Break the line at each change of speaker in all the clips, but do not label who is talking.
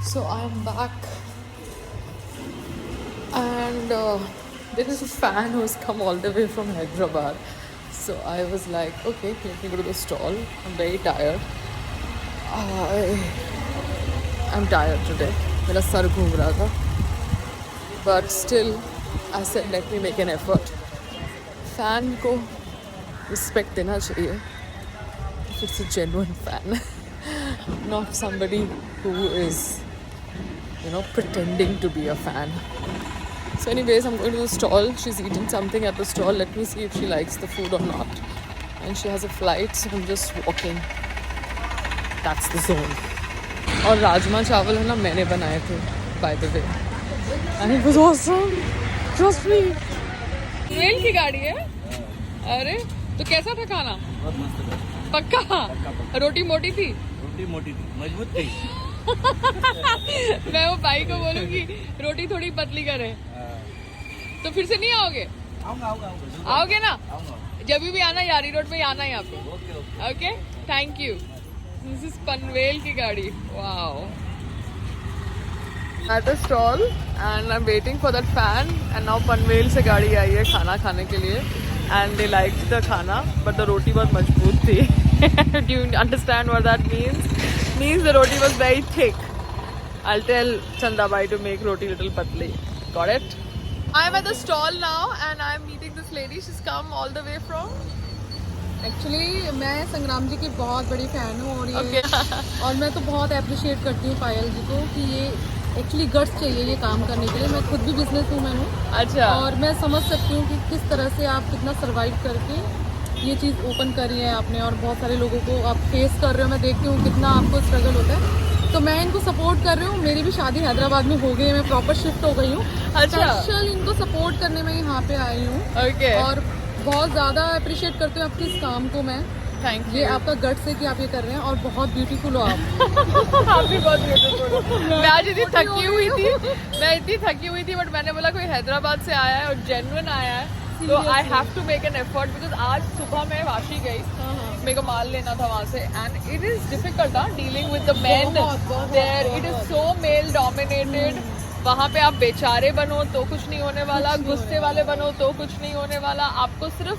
So I'm back, and there is a fan who's come all the way from Hyderabad. So I was like, okay, let me go to the stall. I'm very tired. I'm tired today. मेरा sir घूम रहा था. But still, I said, let me make an effort. Fan को respect देना चाहिए. If it's a genuine fan, not somebody who is, pretending to be a fan. So anyways, I'm going to the stall. She's eating something at the stall. Let me see if she likes the food or not. And she has a flight, so I'm just walking. That's the zone. और राजमा चावल है ना, मैंने बनाए थे, by the way. And it was awesome. Trust me. Rail की गाड़ी है? अरे, तो कैसा था खाना?
बहुत मस्त था।
पक्का? रोटी मोटी थी?
रोटी मोटी थी, मजबूत थी।
मैं वो भाई को बोलूँगी रोटी थोड़ी पतली करे। तो फिर से नहीं आओगे?
आऊंगा।
आओगे ना?
आऊंगा।
जब भी आना यारी रोड पे आना यहाँ पे।
Okay.
Okay, thank you. This is Panvel की गाड़ी. Wow. At a stall and I'm waiting for that fan, and now Panvel से गाड़ी आई है खाना खाने के लिए, and they liked the खाना but the roti बहुत मजबूत थी. Do you understand what that means? Means the roti was very thick. I'll tell Chanda bhai to make roti little patli. Got it? I'm at the stall now and I'm meeting this lady. She's come all the way from.
Actually मैं संग्राम जी की बहुत बड़ी fan हूँ और ये
Okay.
और मैं तो बहुत अप्रिशिएट करती हूँ पायल जी को कि ये एक्चुअली गट्स चाहिए ये काम करने के लिए. मैं खुद भी बिजनेस वूमन हूँ
अच्छा.
और मैं समझ सकती हूँ कि किस तरह से आप कितना सर्वाइव करके ये चीज़ ओपन करी है आपने और बहुत सारे लोगों को आप फेस कर रहे हो. मैं देखती हूँ कितना आपको स्ट्रगल होता है, तो मैं इनको सपोर्ट कर रही हूँ. मेरी भी शादी हैदराबाद में हो गई है, मैं प्रॉपर शिफ्ट हो गई हूँ.
अच्छा.
स्पेशल इनको सपोर्ट करने में यहाँ पे आई हूँ
Okay.
और बहुत ज़्यादा अप्रिशिएट करती हूँ आपके इस काम को. मैं
Thank you.
ये आपका गट्स है कि आप ये कर रहे हैं और बहुत ब्यूटीफुल हो आप.
आप भी बहुत ब्यूटीफुल हो. मैं आज इतनी थकी हुई थी बट मैंने बोला कोई हैदराबाद से आया है और जेन्युइन आया है, तो I have to make an effort because आज सुबह मैं वाशी गई. मेरे को माल लेना था वहाँ से and it is difficult dealing with the men there. It is so male dominated. वहाँ पे आप बेचारे बनो तो कुछ नहीं होने वाला, गुस्से वाले बनो तो कुछ नहीं होने वाला. आपको सिर्फ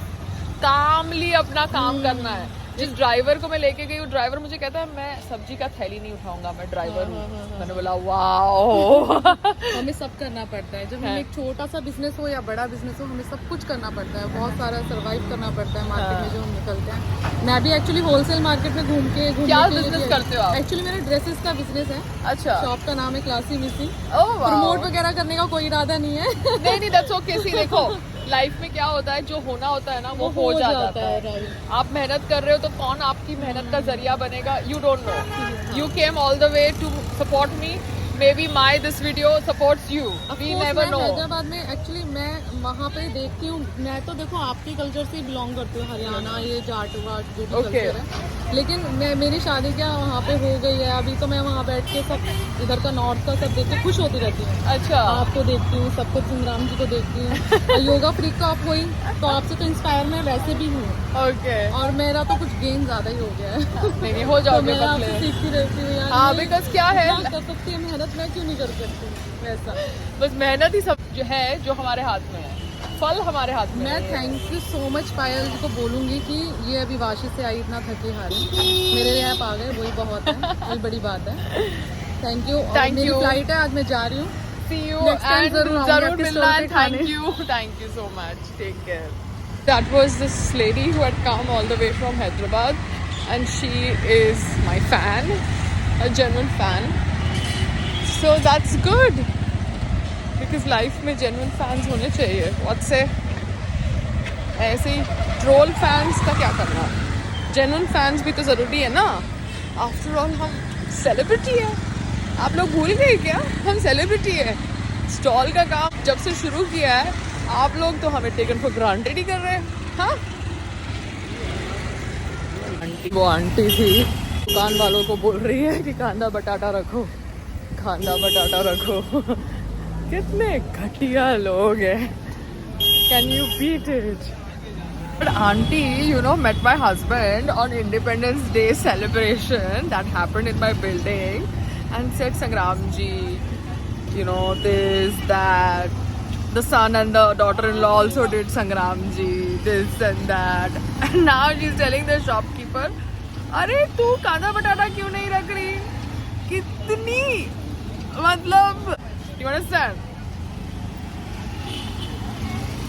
कामली अपना काम करना है. जिस ड्राइवर को मैं लेके गई, वो ड्राइवर मुझे कहता है मैं सब्जी का थैली नहीं उठाऊंगा, मैं ड्राइवर हूँ. मैंने बोला वाओ.
हमें सब करना पड़ता है. जब हम एक छोटा सा बिजनेस हो या बड़ा बिजनेस हो, हमें सब कुछ करना पड़ता है. बहुत सारा सर्वाइव करना पड़ता है मार्केट में जो हम निकलते हैं. मैं भी एक्चुअली होलसेल मार्केट में घूम के
क्या बिजनेस करते हो आप?
एक्चुअली मेरा ड्रेसेस का बिजनेस है.
अच्छा.
शॉप का नाम है क्लासी मिसी.
Oh wow.
प्रमोट वगैरह करने का कोई इरादा नहीं है.
नहीं दैट्स ओके. सी देखो, लाइफ में क्या होता है, जो होना होता है ना वो हो जाता है.
right.
आप मेहनत कर रहे हो तो कौन आपकी मेहनत का जरिया बनेगा, you don't know. You came all the way to support me. Maybe my this video supports you. We never know.
Hyderabad में एक्चुअली मैं वहाँ पे देखती हूँ. मैं तो देखो आपके कल्चर से बिलोंग करती हूँ, हरियाणा ये जाट वाट जो भी
Okay.
कल्चर है. लेकिन मेरी शादी क्या वहाँ पे हो गई है. अभी तो मैं वहाँ बैठ के सब इधर का नॉर्थ का सब देख के खुश होती रहती हूँ.
अच्छा.
आपको देखती हूँ, सबको संग्राम जी को देखती हूँ. योगा फ्रीक तो आप हुई, तो आपसे तो इंस्पायर मैं वैसे भी हूँ.
ओके.
और मेरा तो कुछ गेम ज्यादा ही हो गया है.
नहीं हो
तो
जाओगे
मैं आपसे
पतले.
सीखती रहती हूँ यार.
हाँ
ये
बिकॉज क्या है,
इतना कर सकती है मेहनत, मैं क्यों नहीं कर सकती वैसा.
बस मेहनत ही सब जो है जो हमारे हाथ में है. फल हमारे हाथ में
मैं
नहीं है.
थैंक यू सो मच पायल जी को बोलूँगी कि ये अभी वाशी से आई इतना थकी हारी, मेरे लिए आप आ गए वही बहुत है, वही बड़ी बात है. Thank you.
Thank
मेरी
you.
फ्लाइट है, आज मैं जा रही हूँ.
See you
Next time
and
जरूर आऊंगी
जरूर
आपके
मिलना.
store पे
Thank
खाने.
you so much. Take care. That was this lady who had come all the way from Hyderabad, and she is my fan, a genuine fan. So that's good because life में genuine fans होने चाहिए. What say? ऐसे ही troll fans का क्या करना. Genuine fans भी तो ज़रूरी है ना. आफ्टर ऑल हम सेलिब्रिटी है. आप लोग भूल गए क्या, हम सेलिब्रिटी है. स्टॉल का काम जब से शुरू किया है आप लोग तो हमें टेकन फॉर ग्रांटेड ही कर रहे हैं. हाँ, वो आंटी थी दुकान वालों को बोल रही है कि कांदा बटाटा रखो, कांदा बटाटा रखो. कितने घटिया लोग हैं. Can you beat it? But auntie, met my husband on Independence Day celebration that happened in my building. and said Sangramji, you know, this, that. The son and the daughter-in-law also did Sangramji, this and that. And now she's telling the shopkeeper, अरे तू कांदा बटाटा क्यों नहीं रख रही? कितनी मतलब, do you understand?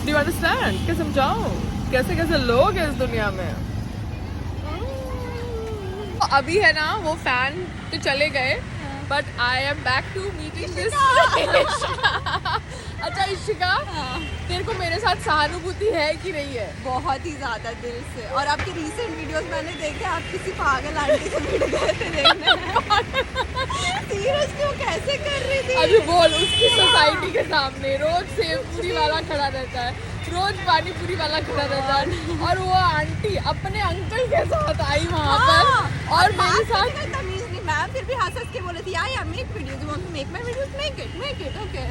Do you understand? क्या समझाऊं? कैसे कैसे लोग हैं इस दुनिया में? अभी है ना वो फैन तो चले गए, but I am back to meeting this. अच्छा इशिका, तेरे को मेरे साथ सहानुभूति है कि नहीं है?
बहुत ही ज्यादा दिल से। और आपकी रीसेंट वीडियोस मैंने देखे, आप किसी पागल आंटी से मिल गए थे देखने। सीरियसली वो कैसे कर रही थी?
अभी बोल, उसकी सोसाइटी के सामने रोज सेव पूरी वाला खड़ा रहता है, रोज पानी पूरी वाला खड़ा रहता है, और वो आंटी अपने अंकल के साथ आई वहाँ पर और मेरे साथ
तमीज नहीं। मैम फिर भी हंस के बोले थी यार make videos, you want to make my videos, make it okay.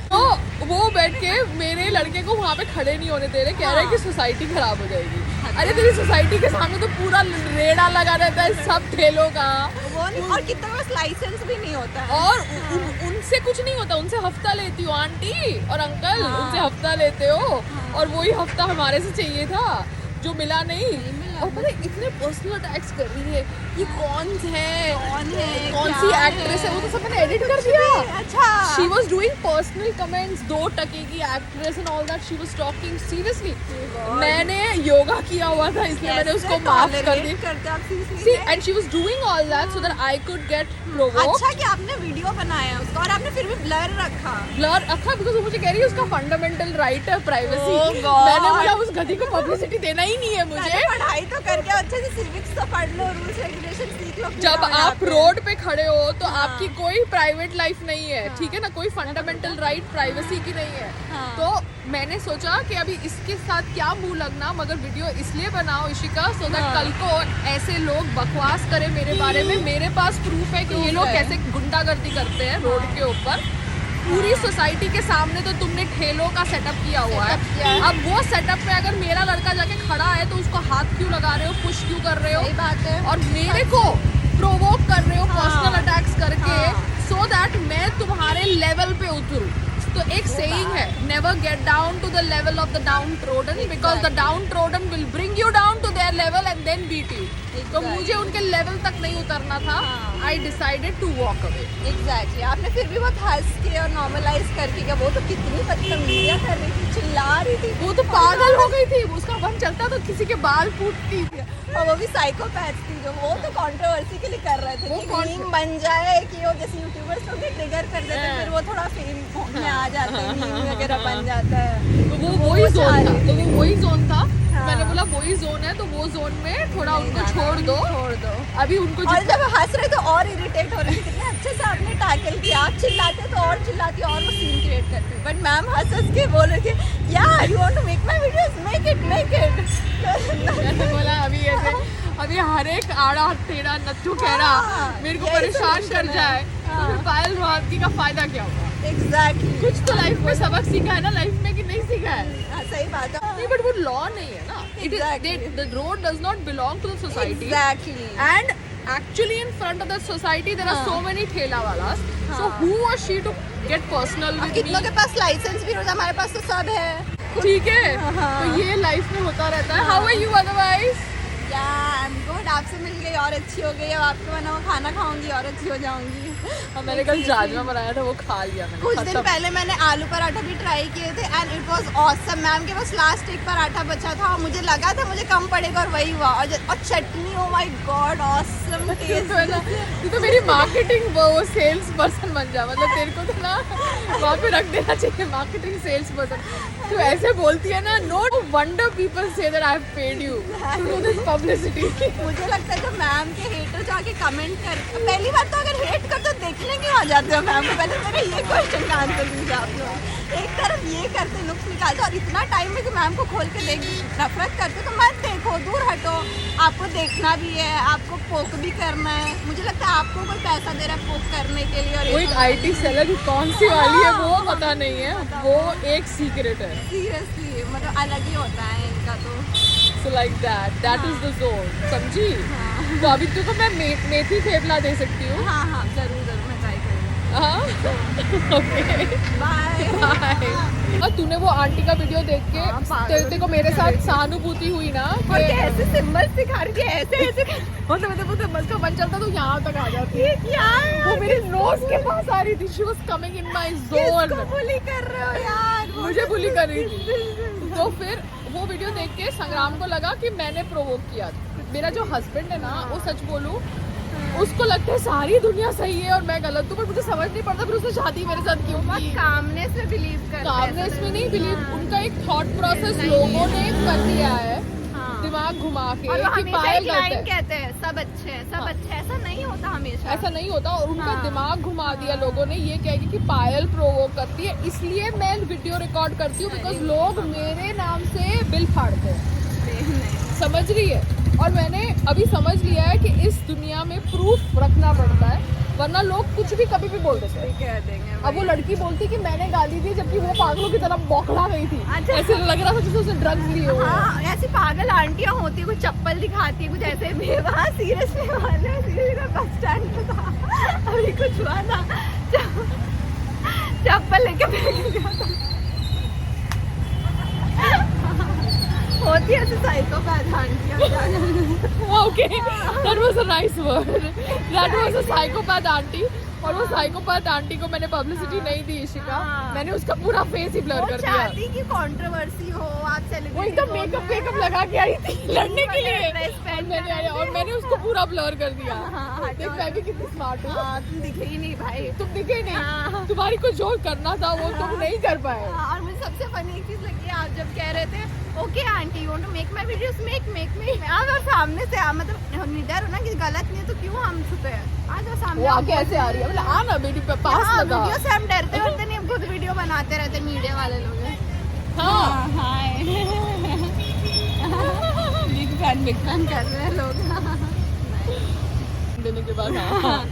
तो वो बैठ के मेरे लड़के को वहाँ पे खड़े नहीं होने दे रहे, कह रहे हैं कि सोसाइटी खराब हो जाएगी। अरे तेरी सोसाइटी के सामने तो पूरा रेड़ा लगा रहता है सब ठेलों का,
वो नहीं, और कितना बस लाइसेंस भी नहीं होता है,
और उनसे कुछ नहीं होता, उनसे हफ्ता लेती हो आंटी और अंकल, उनसे हफ्ता लेते हो, और वही हफ्ता हमारे से चाहिए था जो मिला नहीं। और पता है इतने पर्सनल अटैक्स कर रही है, ये कौन है कौन सी एक्ट्रेस है, वो तो सब मैंने एडिट कर दिया।
अच्छा
She was doing personal comments, 2 टके की actress and all that, she was talking seriously। मैंने योगा किया हुआ था इसलिए मैंने उसको माफ कर दी। See, and she was doing all that so that I could get provoked।
अच्छा कि आपने वीडियो बनाया उसका, और आपने फिर भी ब्लर रखा।
ब्लर रखा बिकॉज वो मुझे कह रही है उसका फंडामेंटल राइट है प्राइवेसी।
Oh God।
मैंने बोला उस गधी को पब्लिसिटी देना ही नहीं है मुझे।
पढ़ाई तो करके अच्छे से सिविक्स तो पढ़ लो, रूल्स रेगुलेशन सीख लो।
जब आप रोड पे खड़े हो तो आपकी कोई प्राइवेट लाइफ नहीं है, ठीक है ना, कोई फंडामेंटल राइट प्राइवेसी की नहीं है। तो मैंने सोचा कि अभी इसके साथ क्या मुंह लगना, मगर वीडियो इसलिए बनाओ इशिका सो दैट कल को ऐसे लोग बकवास करें मेरे बारे में। मेरे पास प्रूफ है कि ये लोग कैसे गुंडागर्दी करते हैं रोड के ऊपर। पूरी सोसाइटी के सामने तो तुमने ठेलों का सेटअप किया हुआ है, अब वो सेटअप में अगर मेरा लड़का जाके खड़ा है तो उसको हाथ क्यों लगा रहे हो, पुश क्यों कर रहे हो?
सही बात है।
और मेरे को प्रोवोक कर रहे हो पर्सनल अटैक्स करके सो दैट मैं तुम्हारे लेवल पे उतरूं। तो एक सेइंग है, never get down to the level of the downtrodden because the downtrodden will bring you down to their level and then beat you. तो मुझे उनके लेवल तक नहीं उतरना था, I decided to walk away.
Exactly आपने फिर भी बहुत हंस के और नॉर्मलाइज करके किया। वो तो कितनी बदतमीजियां कर रही थी, चिल्ला रही थी,
वो तो पागल हो गई थी, उसका मन चलता तो किसी के बाल फूटती।
और वो भी साइकोपैथ थी जो वो तो कंट्रोवर्सी के लिए कर रहे थे, वो मीम बन जाए कि वो जैसे यूट्यूबर्स लोग ट्रिगर कर देते हैं, फिर वो थोड़ा फेम में आ जाते हैं, मीम वगैरह बन जाता है।
तो वो वही जोन था, तो वो वही जोन था। मैंने बोला वही जोन है तो वो जोन में थोड़ा उनको छोड़ दो। अभी उनको
और जब हंस रहे तो और इरिटेट हो रहे थे, कितने अच्छे से आपने टैकल किया। आप चिल्लाते तो और चिल्लाती और वो सीन क्रिएट करती, बट मैम हंस के बोल रहे थे यार you want to make my videos, make it.
मैंने बोला अभी हर एक आड़ा टेढ़ा नत्थू कह रहा मेरे को परेशान कर जाए तो फिर पायल रोहतगी का फायदा क्या होगा?
एग्जैक्टली
कुछ तो लाइफ में सबक सीखा है ना, लाइफ में कि नहीं सीखा है?
सही बात है।
नहीं बट वो लॉ नहीं है ना, it is the road does not belong to the society
exactly
and actually in front of the society there are so many ठेला वालास, so who was she to get personal with
कितनों
me?
के पास licence भी होता, हमारे पास तो सब है।
ठीक है, तो ये लाइफ में होता रहता है। How are you otherwise?
या आई एम गुड, आपसे मिल गई और अच्छी हो गई। अब आपके बना हुआ खाना खाऊंगी और अच्छी हो जाऊंगी।
और मैंने कल राजमा बनाया था वो खा लिया मैंने।
कुछ दिन
खत्म।
पहले मैंने आलू पराठा भी ट्राई किए थे and it was awesome. Ma'am के पास लास्ट एक पराठा बचा था और मुझे लगा था मुझे कम पड़ेगा और वही हुआ। और चटनी, oh my god awesome taste.
तू तो मेरी मार्केटिंग वो सेल्स पर्सन बन जा, मतलब तेरे को तो ना वहाँ पे रख देना चाहिए मार्केटिंग सेल्स पर्सन। तू ऐसे बोलती है ना, no wonder people say that I have paid you to do this publicity.
मुझे लगता है जब मैम के हेटर जाके कमेंट कर, पहली बात तो अगर हेट कर तो देखने क्यों आ जाते हो मैम को? पहले मेरा ये क्वेश्चन का आंसर दीजिए आप लोग। एक तरफ ये करते नुक्स निकालते और इतना टाइम में कि मैम को खोल के देख नफरत करते तो मत देखो, दूर हटो। आपको देखना भी है, आपको पोक भी करना है। मुझे लगता है आपको कोई पैसा दे रहा है पोक करने के लिए। और
वो एक IT सेलर कौन सी वाली है वो पता नहीं है, वो एक सीक्रेट है।
सीरियसली मतलब अलग ही होता है इनका तो।
So like that is the zone, समझी? तो अभी तुमको मैं मेथी थेपला दे सकती हूँ।
हाँ हाँ जरूर जरूर मैं बाय।
और तूने वो आंटी का वीडियो देख के
हाँ, पागल
तेरे को मेरे साथ सहानुभूति हुई ना
और
कि
कैसे सिंबल सिखा रही है, ऐसे ऐसे
मतलब बस का मन चलता तो यहाँ तक आ जाती
ये क्या है?
वो मेरे नोज के पास आ रही थी। She was coming in my zone.
किसको बुली कर रहे हो यार?
मुझे बुली कर रही थी। तो फिर वो वीडियो देख के संग्राम को लगा कि मैंने प्रोवोक किया। मेरा जो हस्बैंड है ना, वो सच बोलूं उसको लगता है सारी दुनिया सही है और मैं गलत हूँ, पर मुझे समझ नहीं पड़ता फिर उसने शादी मेरे साथ क्यों की।
कामनेस में बिलीव करते हैं।
कामनेस में नहीं बिलीव, उनका एक थॉट प्रोसेस लोगों ने कर दिया है
हाँ।
दिमाग घुमा के
और वो
कि
हमेशा
पायल
एक
गलत
लाइन
है।
कहते हैं सब अच्छे हैं, सब
हाँ।
अच्छे हैं। ऐसा नहीं होता हमेशा।
ऐसा नहीं होता और उनका
हाँ।
दिमाग घुमा दिया लोगों ने ये कह के कि पायल प्रोवोक करती है, इसलिए मैं वीडियो रिकॉर्ड करती हूँ बिकॉज लोग मेरे नाम से बिल फाड़ते हैं। समझ रही है? और मैंने अभी समझ लिया है कि इस दुनिया में प्रूफ रखना पड़ता है, वरना लोग कुछ भी कभी भी बोल देते हैं।
कह देंगे
अब वो लड़की बोलती कि मैंने गाली दी जबकि वो पागलों की तरह बौखला गई थी।
अच्छा।
ऐसे लग रहा था जैसे उसने ड्रग्स लिए हुए हैं।
हाँ, ऐसी पागल आंटियां होती है, कुछ चप्पल दिखाती है, कुछ ऐसे बेवा सीरियसली वाले सीरियसली बस स्टैंड पे था, अभी कुछ हुआ था, चप्पल लेके फेंक दिया था। होती है ऐसे psychopath आंटियां।
Okay, that was a nice word. That was a psychopath auntie. और वो साइकोपैथ आंटी को मैंने पब्लिसिटी नहीं दी इशिका।
हाँ।
मैंने उसका पूरा फेस ही ब्लर
वो
कर दिया।
चाहती कि कंट्रोवर्सी हो, आप
वो
सेलिब्रिटी
एकदम मेकअप लगा के आई थी लड़ने के लिए
ड्रेस पहन
और मैंने उसको पूरा ब्लर कर दिया।
हाँ,
देख मैं भी कितनी स्मार्ट हूँ।
हाँ, तुम दिखे ही नहीं भाई।
तुम दिखे
हाँ।
नहीं, तुम्हारी को जो करना था वो तुम नहीं कर पाए।
हाँ, और मुझे सबसे फनी एक चीज लगी, आप जब कह रहे थे okay aunty you want to make my videos, make आप और सामने से मतलब निडर हो ना कि गलत नहीं है तो क्यों हम छुपे हैं। आ जाओ सामने।
वो आके ऐसे आ रही है, मतलब आ ना बेटी पे पास
हाँ,
लगा।
वीडियो से हम डरते वरते नहीं, हम खुद वीडियो बनाते रहते मीडिया वाले लोग हैं।
हाँ
हाय बिग फैन कर रहे हैं लोग।
देने के बाद हाँ।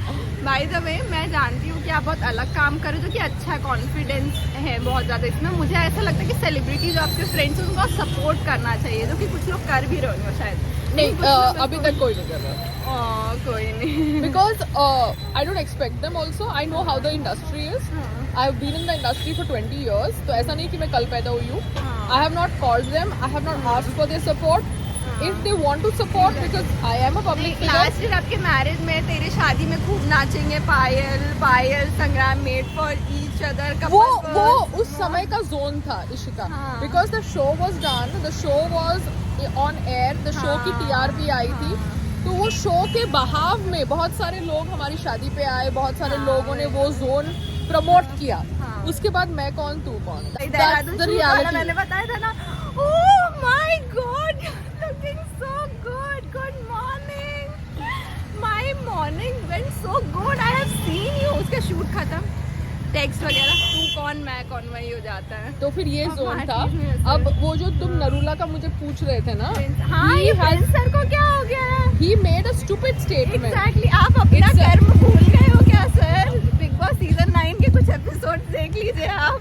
बाय द वे मैं जानती हूँ कि आप बहुत अलग काम कर रहे हो जो कि अच्छा है, कॉन्फिडेंस है बहुत ज़्यादा इसमें। मुझे ऐसा लगता है कि सेलिब्रिटी जो आपके फ्रेंड्स हैं उनको सपोर्ट करना चाहिए, जो कि कुछ लोग कर भी रहे हो शायद।
नहीं
कुछ लोग
अभी तक कोई नहीं कर रहा।
कोई नहीं।
Because I don't expect them also. I know how the industry is. I've been in the industry for 20 years. तो ऐसा नहीं कि मैं कल पैदा हुई हूँ। I have not called them. I have not asked for their support. If they want to support, because I am a public figure.
Last year आपके मैरिज में, तेरे शादी में खूब नाचेंगे पायल संग्राम मेड फॉर ईच अदर।
वो उस समय का जोन था इशिका,
हाँ।
Because the show was done, the show was on air, the show की TRP आई थी, तो वो शो के बहाव में बहुत सारे लोग हमारी शादी पे आए, बहुत सारे लोगों ने वो जोन प्रमोट किया।
हाँ।
उसके बाद मैं कौन तू कौन,
देहरादून
That's the
shoot वाला
reality.
मैंने बताया था ना। Oh my God, looking so good, good morning, my morning went so good, I have seen you. उसका शूट खत्म, टेक्स्ट वगैरह तू कौन मैं कौन वही हो जाता है।
तो फिर ये
अब
जोन था।
मार्केट में ऐसे-
अब वो जो तुम नरूला का मुझे पूछ रहे थे ना,
हाँ,
he
ये
has-
प्रिंस सर को क्या हो गया है?
he made a stupid statement.
Exactly, आप अपना
It's a-
कर्म भूल गए हो क्या सर? बिग बॉस सीजन 9 के कुछ एपिसोड देख लीजिए आप।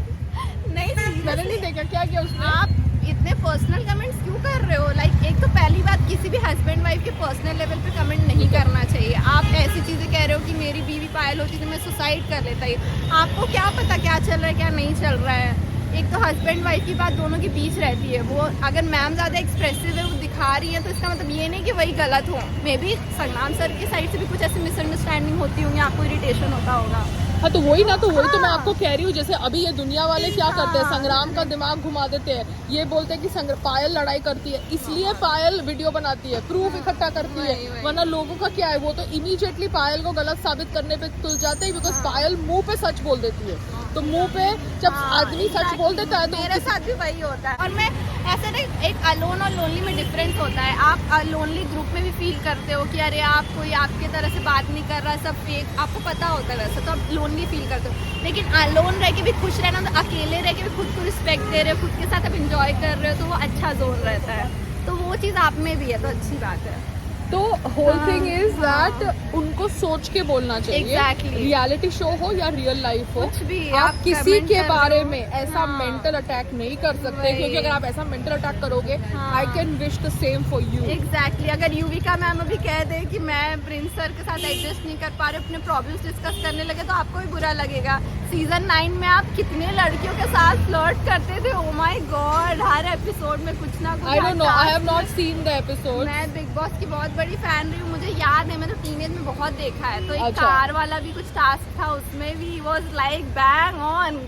नहीं,
मैंने नहीं देखा क्या किया उसने।
आप इतने पर्सनल कमेंट्स क्यों कर रहे हो? लाइक एक तो पहली बात, किसी भी हस्बैंड वाइफ के पर्सनल लेवल पे कमेंट नहीं करना चाहिए। आप ऐसी चीजें कह रहे हो कि मेरी बीवी पायल होती तो मैं सुसाइड कर लेता ही। आपको क्या पता क्या चल रहा है क्या नहीं चल रहा है। एक तो हस्बैंड वाइफ की बात दोनों के बीच रहती है। वो अगर मैम ज़्यादा एक्सप्रेसिव है, वो दिखा रही है, तो इसका मतलब ये नहीं कि वही गलत हो। मे बी संग्राम सर की साइड से भी कुछ ऐसी मिसअंडरस्टैंडिंग होती होंगी, आपको इरिटेशन होता होगा।
हाँ तो वही ना, तो वही तो मैं
हाँ।
आपको कह रही हूँ। जैसे अभी ये दुनिया वाले क्या करते हैं,
हाँ।
संग्राम का दिमाग घुमा देते हैं। ये बोलते हैं कि पायल लड़ाई करती है, इसलिए पायल वीडियो बनाती है, प्रूफ इकट्ठा करती
वही,
है।
वही।
वरना लोगों का क्या है, वो तो इमीडिएटली पायल को गलत साबित करने पे तुल जाते हैं, बिकॉज पायल मुंह पे सच बोल देती है। तो मुंह पे जब
हाँ,
आदमी सच
exactly।
बोल देता है तो
मेरे साथ भी वही होता है। और मैं ऐसे नहीं, एक अलोन और लोनली में डिफरेंस होता है। आप लोनली ग्रुप में भी फील करते हो कि अरे आप कोई आपके तरह से बात नहीं कर रहा, सब फेक, आपको पता होता है वैसे, तो आप लोनली फील करते हो। लेकिन अलोन रह के भी खुश रहना, तो अकेले रह के भी खुद को रिस्पेक्ट दे रहे हो, खुद के साथ आप इंजॉय कर रहे हो, तो वो अच्छा जोन रहता है। तो वो चीज़ आप में भी है, तो अच्छी बात है।
तो होल थिंग इज दैट उनको सोच के बोलना चाहिए।
Exactly.
रियलिटी शो हो या रियल लाइफ हो,
कुछ भी
आप किसी
comment
के
कर
बारे
दो।
में ऐसा
हाँ।
मेंटल अटैक नहीं कर सकते,
वही।
क्योंकि अगर आप ऐसा मेंटल अटैक करोगे,
हाँ।
I can wish the same for you.
Exactly अगर युविका मैम अभी कह दे कि मैं प्रिंस सर के साथ एडजस्ट नहीं कर पा रही, अपने प्रॉब्लम्स डिस्कस करने लगे, तो आपको भी बुरा लगेगा। सीजन 9 में आप कितने लड़कियों के साथ फ्लर्ट करते थे, ओ माय गॉड, हर एपिसोड में कुछ ना कुछ।
आई don't no, I have not seen the episode.
मैं बिग बॉस की बहुत बड़ी फैन रही हूँ, मुझे याद है, मैंने टीनेज में बहुत देखा है। तो एक
अच्छा।
कार वाला भी कुछ टास्क था, उसमें भी वाज लाइक बैंग ऑन।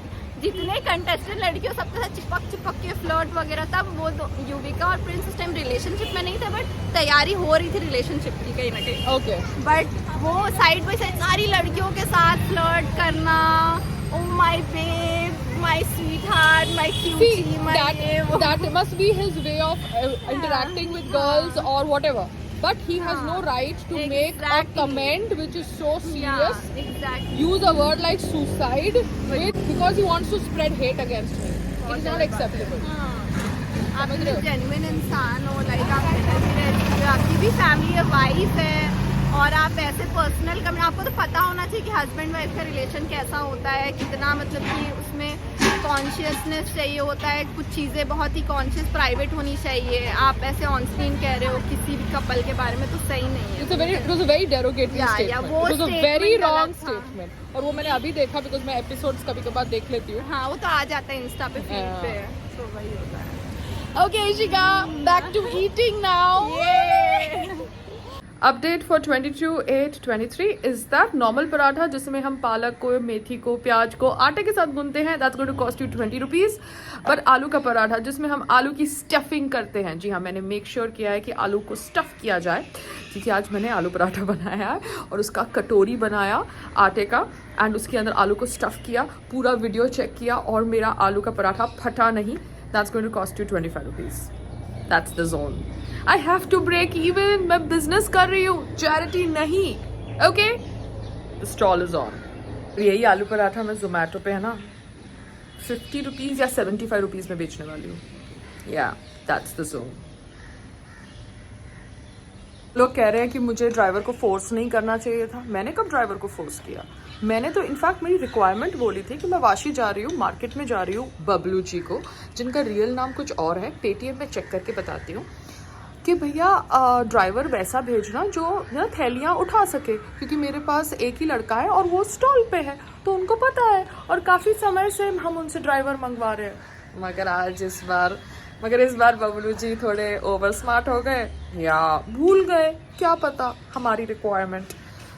जितने कंटेस्टेंट लड़कियों सबके साथ चिपक के फ्लर्ट वगैरह, तब वो युविका और प्रिंस उस टाइम रिलेशनशिप में नहीं थे, बट तैयारी हो रही थी रिलेशनशिप की कहीं ना कहीं।
ओके,
बट वो साइड बाय साइड सारी लड़कियों के साथ फ्लर्ट करना, oh my babe, my sweetheart, my cutie, my
that must be his way of interacting with girls or whatever. But he has no right to make a
Exactly.
comment which is so serious.
Exactly.
Use a word like suicide because he wants to spread hate against me. It's not acceptable.
आप genuine इंसान हो, like आप energy रहती है, आपकी भी family है, wife है, और आप ऐसे पर्सनल कमेंट, आपको तो पता होना चाहिए कि हस्बैंड वाइफ का रिलेशन कैसा होता है, कितना मतलब कि उसमें कॉन्शियसनेस चाहिए होता है, कुछ चीज़ें बहुत ही कॉन्शियस प्राइवेट होनी चाहिए। आप ऐसे ऑन स्क्रीन कह रहे हो किसी भी कपल के बारे में, तो सही नहीं है।
It was a very derogatory
Yeah,
statement.
yeah, वो
It was a
statement
very wrong
गलत था।
statement. और वो मैंने अभी देखा because मैं episodes कभी कभार देख लेती हूँ.
हाँ, वो तो आ जाता है इंस्टा पे, फीड
Yeah.
पे, तो वही होता है।
Okay, Ishika, back to eating now. Update for 22/8/23 is that normal paratha जिसमें हम पालक को, मेथी को, प्याज को आटे के साथ गूंथते हैं, that's going to cost you 20 rupees. पर आलू का पराठा जिसमें हम आलू की स्टफिंग करते हैं, जी हाँ, मैंने मेक श्योर किया है कि आलू को स्टफ किया जाए, क्योंकि आज मैंने आलू पराठा बनाया है और उसका कटोरी बनाया आटे का एंड उसके अंदर आलू को स्टफ किया, पूरा वीडियो चेक किया और मेरा आलू का पराठा फटा नहीं. That's going to cost you 25 rupees. That's the zone. I have to break even. मैं business कर रही हूँ, charity नहीं. Okay? The stall is on. यही आलू पराठा मैं Zomato पे है ना 50 rupees या 75 rupees में बेचने वाली हूँ. Yeah, that's the zone. लोग कह रहे हैं कि मुझे ड्राइवर को फोर्स नहीं करना चाहिए था. मैंने कब ड्राइवर को फोर्स किया? मैंने तो इनफैक्ट मेरी रिक्वायरमेंट बोली थी कि मैं वाशी जा रही हूँ, मार्केट में जा रही हूँ बबलू जी को, जिनका रियल नाम कुछ और है, पेटीएम में चेक करके बताती हूँ, कि भैया ड्राइवर वैसा भेजना जो ना थैलियाँ उठा सके, क्योंकि मेरे पास एक ही लड़का है और वो स्टॉल पे है, तो उनको पता है और काफ़ी समय से हम उनसे ड्राइवर मंगवा रहे हैं. मगर इस बार बबलू जी थोड़े ओवर स्मार्ट हो गए या भूल गए, क्या पता, हमारी रिक्वायरमेंट.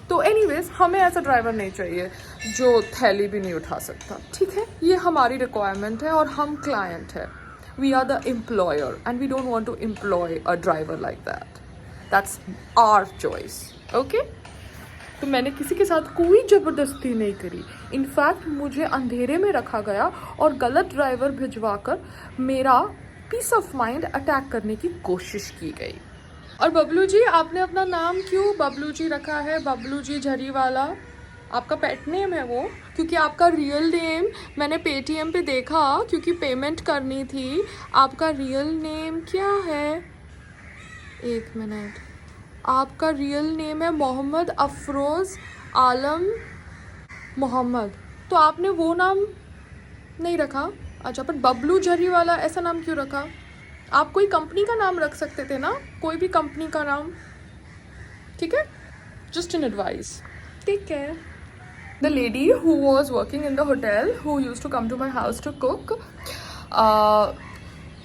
तो एनीवेज हमें ऐसा ड्राइवर नहीं चाहिए जो थैली भी नहीं उठा सकता. ठीक है, ये हमारी रिक्वायरमेंट है और हम क्लाइंट है. We are the employer and we don't want to employ a driver like that. That's our choice. Okay, तो मैंने किसी के साथ कोई ज़बरदस्ती नहीं करी. इनफैक्ट मुझे अंधेरे में रखा गया और गलत ड्राइवर भिजवाकर मेरा पीस ऑफ माइंड अटैक करने की कोशिश की गई. और बबलू जी, आपने अपना नाम क्यों बबलू जी रखा है? बबलू जी झरीवाला आपका पेट नेम है वो? क्योंकि आपका रियल नेम मैंने पेटीएम पे देखा, क्योंकि पेमेंट करनी थी. आपका रियल नेम क्या है? एक मिनट. आपका रियल नेम है मोहम्मद अफरोज़ आलम मोहम्मद. तो आपने वो नाम नहीं रखा? अच्छा, पर बबलू झरीवाला ऐसा नाम क्यों रखा? आप कोई कंपनी का नाम रख सकते थे ना, कोई भी कंपनी का नाम. ठीक है, just an advice. Take care. The lady who was working in the hotel who used to come to my house to cook,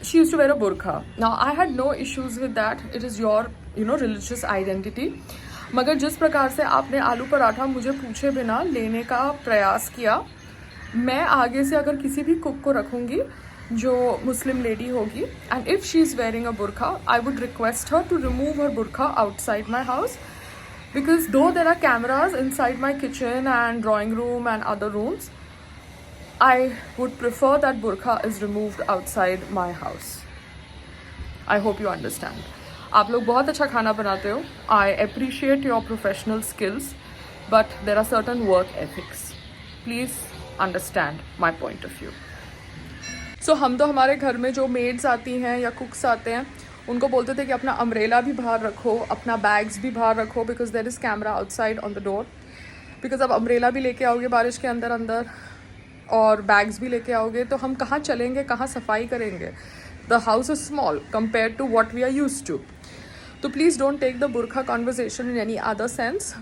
she used to wear a burqa. Now I had no issues with that. It is your religious identity. मगर जिस प्रकार से आपने आलू पराठा मुझे पूछे बिना लेने का प्रयास किया, मैं आगे से अगर किसी भी कुक को रखूँगी जो मुस्लिम लेडी होगी, and if she is wearing a burqa, I would request her to remove her burqa outside my house, because though there are cameras inside my kitchen and drawing room and other rooms, I would prefer that burqa is removed outside my house. I hope you understand. आप लोग बहुत अच्छा खाना बनाते हो. I appreciate your professional skills, but there are certain work ethics. Please understand my point of view. So हम तो हमारे घर में जो मेड्स आती हैं या कुक्स आते हैं उनको बोलते थे कि अपना अम्ब्रेला भी बाहर रखो, अपना बैग्स भी बाहर रखो, because there is camera outside on the door. Because अब अम्ब्रेला भी लेके आओगे बारिश के अंदर अंदर और बैग्स भी लेके आओगे तो हम कहाँ चलेंगे, कहाँ सफाई करेंगे? The house is small compare to what we are use to. तो प्लीज़ डोंट टेक द बुरखा conversation in any other sense.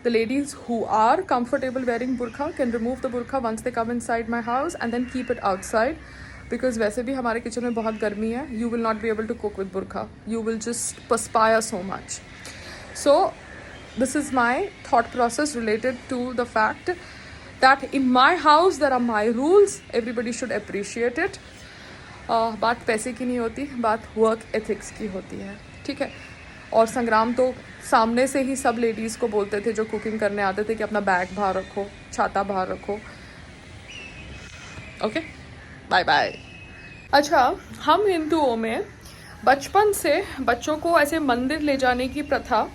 The ladies who are comfortable wearing burqa can remove the burqa once they come inside my house and then keep it outside, because वैसे भी हमारे kitchen में बहुत गर्मी है. You will not be able to cook with burqa. You will just perspire so much. So this is my thought process related to the fact that in my house there are my rules. Everybody should appreciate it. बात पैसे की नहीं होती, बात work ethics की होती है, ठीक है. और संग्राम तो सामने से ही सब लेडीज़ को बोलते थे जो कुकिंग करने आते थे कि अपना बैग बाहर रखो, छाता बाहर रखो. Okay, bye bye. अच्छा, हम हिंदुओं में बचपन से बच्चों को ऐसे मंदिर ले जाने की प्रथा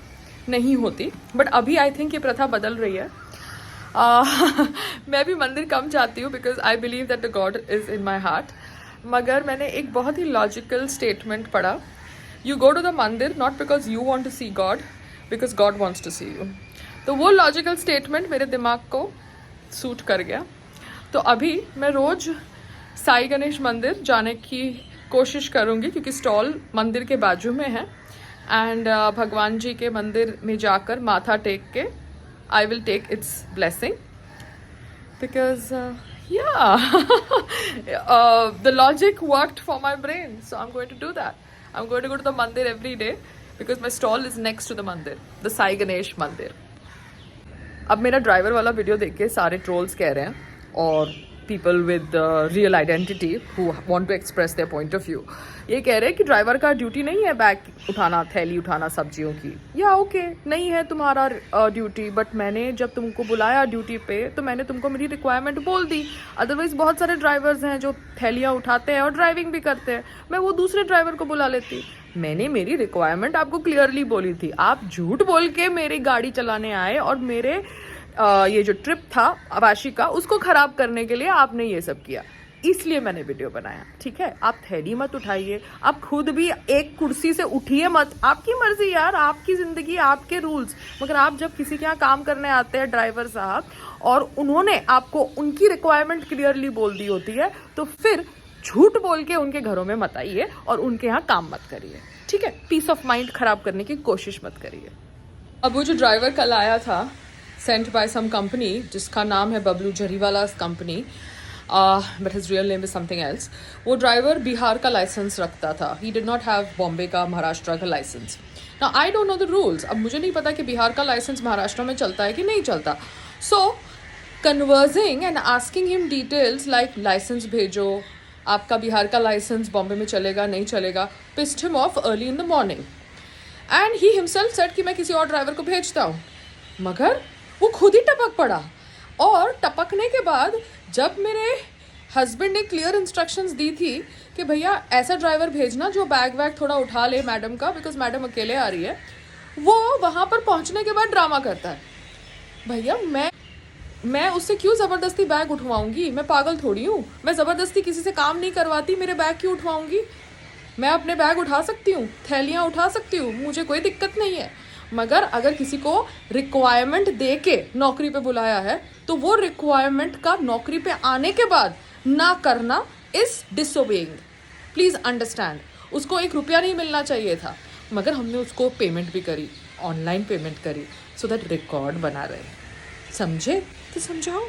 नहीं होती, बट अभी आई थिंक ये प्रथा बदल रही है. मैं भी मंदिर कम जाती हूँ because I believe that the God is in my heart. मगर मैंने एक बहुत ही लॉजिकल स्टेटमेंट पढ़ा. You go to the मंदिर not because you want to see God, because God wants to see you. तो वो लॉजिकल स्टेटमेंट मेरे दिमाग को सूट कर गया. तो अभी मैं रोज़ साई गणेश मंदिर जाने की कोशिश करूँगी क्योंकि स्टॉल मंदिर के बाजू में है. एंड भगवान जी के मंदिर में जाकर माथा टेक के I will take its blessing because the logic worked for my brain, so I'm going to do that. I'm going to go to the mandir every day because my stall is next to the mandir, the Sai Ganesh mandir. अब मेरा driver वाला video देख के सारे trolls कह रहे हैं और people with real identity who want to express their point of view ये कह रहे हैं कि ड्राइवर का ड्यूटी नहीं है बैग उठाना, थैली उठाना सब्जियों की. या ओके, नहीं है तुम्हारा ड्यूटी, बट मैंने जब तुमको बुलाया ड्यूटी पे तो मैंने तुमको मेरी रिक्वायरमेंट बोल दी. अदरवाइज बहुत सारे ड्राइवर्स हैं जो थैलियाँ उठाते हैं और ड्राइविंग भी करते हैं. मैं वो दूसरे ड्राइवर को बुला लेती. मैंने मेरी रिक्वायरमेंट आपको क्लियरली बोली थी. आप झूठ बोल के मेरी गाड़ी चलाने आए और मेरे ये जो ट्रिप था वाशी का उसको खराब करने के लिए आपने ये सब किया. इसलिए मैंने वीडियो बनाया, ठीक है. आप थैली मत उठाइए, आप खुद भी एक कुर्सी से उठिए मत. आपकी मर्जी यार, आपकी जिंदगी, आपके रूल्स. मगर आप जब किसी के यहाँ काम करने आते हैं ड्राइवर साहब और उन्होंने आपको उनकी रिक्वायरमेंट क्लियरली बोल दी होती है तो फिर झूठ बोल के उनके घरों में मत आइए और उनके यहाँ काम मत करिए, ठीक है. पीस ऑफ माइंड खराब करने की कोशिश मत करिए. अब वो जो ड्राइवर कल आया था सेंट बाय सम कंपनी जिसका नाम है Bablu Zariwala company, but his real name is something else. वो ड्राइवर बिहार का लाइसेंस रखता था. He did not have Bombay का, महाराष्ट्र का licence. Now I don't know the rules. अब मुझे नहीं पता कि बिहार का लाइसेंस महाराष्ट्र में चलता है कि नहीं चलता. So conversing and asking him details like licence भेजो, आपका बिहार का लाइसेंस बॉम्बे में चलेगा नहीं चलेगा, pissed him of early in the morning. And he himself said कि मैं किसी और ड्राइवर को भेजता हूँ. मगर वो खुद ही टपक पड़ा. और टपकने के बाद जब मेरे हस्बैंड ने क्लियर इंस्ट्रक्शंस दी थी कि भैया ऐसा ड्राइवर भेजना जो बैग वैग थोड़ा उठा ले मैडम का, बिकॉज मैडम अकेले आ रही है, वो वहाँ पर पहुँचने के बाद ड्रामा करता है. भैया मैं उससे क्यों ज़बरदस्ती बैग उठवाऊंगी? मैं पागल थोड़ी हूँ. मैं ज़बरदस्ती किसी से काम नहीं करवाती. मेरे बैग क्यों उठवाऊंगी? मैं अपने बैग उठा सकती हूँ, थैलियाँ उठा सकती हूँ, मुझे कोई दिक्कत नहीं है. मगर अगर किसी को रिक्वायरमेंट दे के नौकरी पे बुलाया है तो वो रिक्वायरमेंट का नौकरी पे आने के बाद ना करना इज डिसोबेइंग. Please understand. उसको 1 रुपया नहीं मिलना चाहिए था, मगर हमने उसको पेमेंट भी करी, ऑनलाइन पेमेंट करी, सो दैट रिकॉर्ड बना रहे. समझे तो समझाओ.